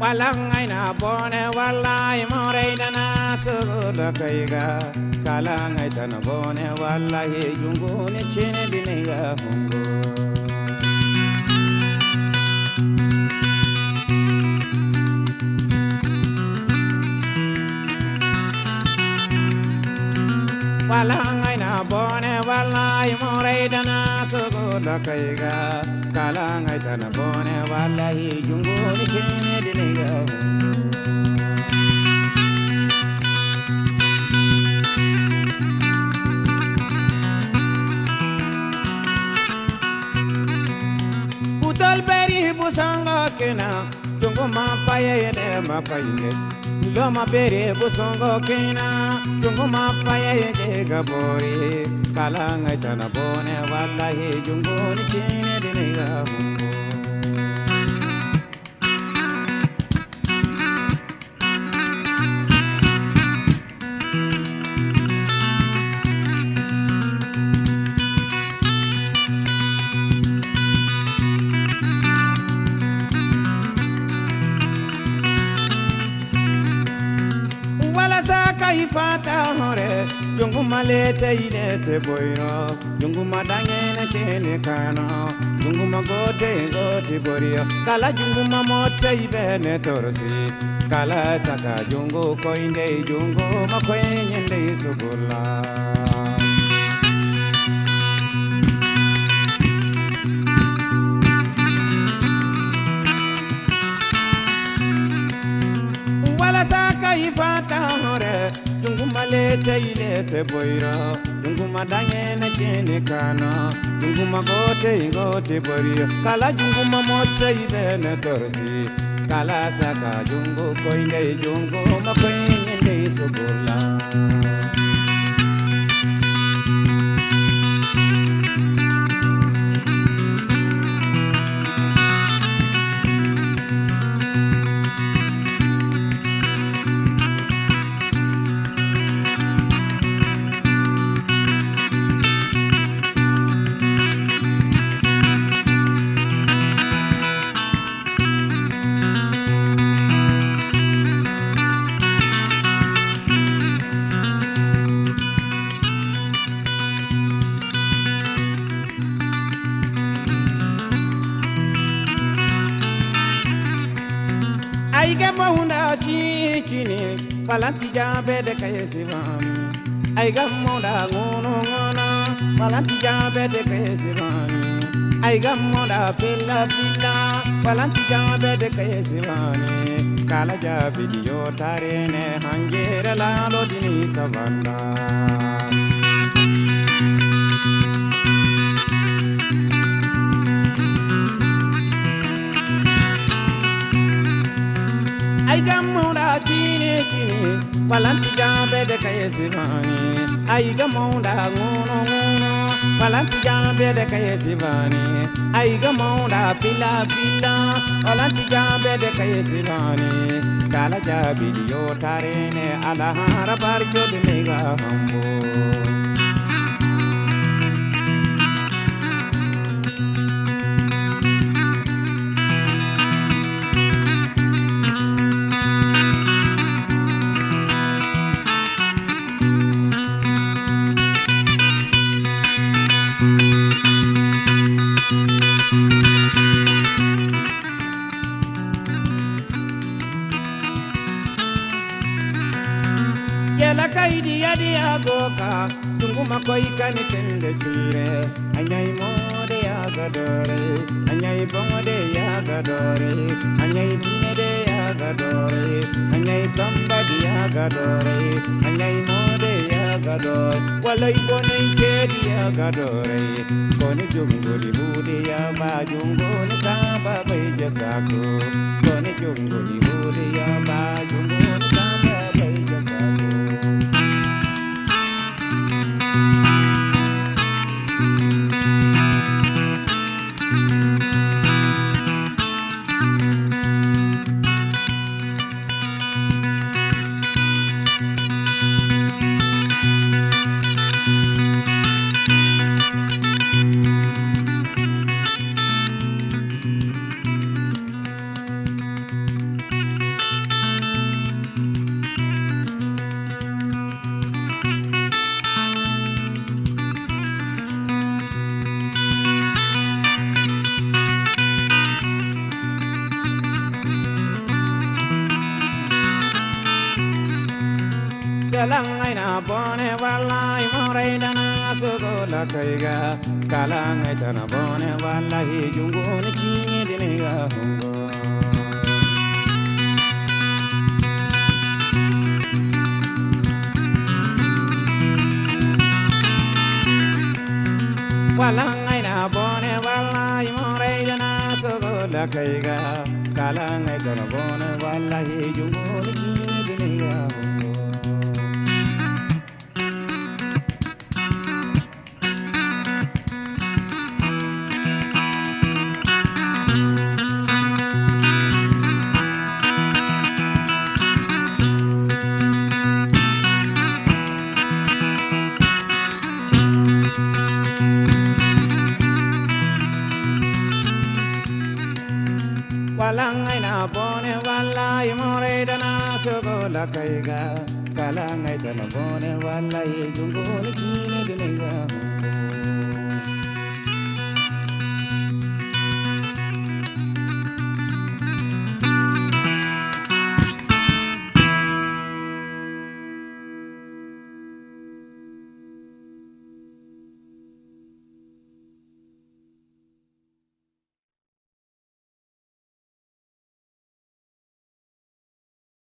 Walangai na bone walai morai dana suguda kaiga kalangai tana bone wallahi Jungou ni chene diniga hungo Walangai na bone walai morai dana suguda kaiga kalangai tana bone wallahi Jungou ni chene diniga hungo Beri busanga kena Jungou ma faye ne ma faye lo ma beri busanga kena Jungou ma faye de gabori kalanga tana bone wallahi Jungou ni chene diniga hungo Fata hore Jungou malete ilete boiro Jungou madange na chene kano Jungou magote gote borio Kala Jungou mamote ibene torsi Kala saka Jungou koinde Jungou makoyende sugula Wala saka ifata hore Jungou malete ilete boiro Jungou madange na chene kano Jungou magote gote borio Kala Jungou mamote ibene torsi Kala saka Jungou koinde Jungou makoyende sugula Aiga monda chini palanti jabe de kayesivani Aiga monda ngono ngono palanti jabe de kayesivani Aiga monda fila fila palanti jabe de kayesivani Kala jabe diyo tarene hangere la lodini savanda Aiga monda chini palanti jabe de kayesivani Aiga monda ngono ngono palanti jabe de kayesivani Aiga monda fila fila palanti jabe de kayesivani Kala jabe diyo tarene alahara barjo de mega hambo La kaidi yadi agoka Jungou makoi kani tende tire Anyai mode yagadore Anyai bongode yagadore Anyai binede yagadore Anyai bambadi yagadore Anyai mode yagadore Walai bonai kedi yagadore Kone Jungou li bude yaba Jungou ni kaba beja sako Kone Jungou li bude yaba Jungou ni kaba beja sako la kaiga kala ngai tana bone wallahi jungu ni chini diniga hongo walangai na bone wallahi more dana sogo la kaiga kala ngai tana bone wallahi jungu ni chini diniga hongo walangai na bone wallahi more dana sogo la kaiga kalangai dana bone wallahi jungo ni chine diniga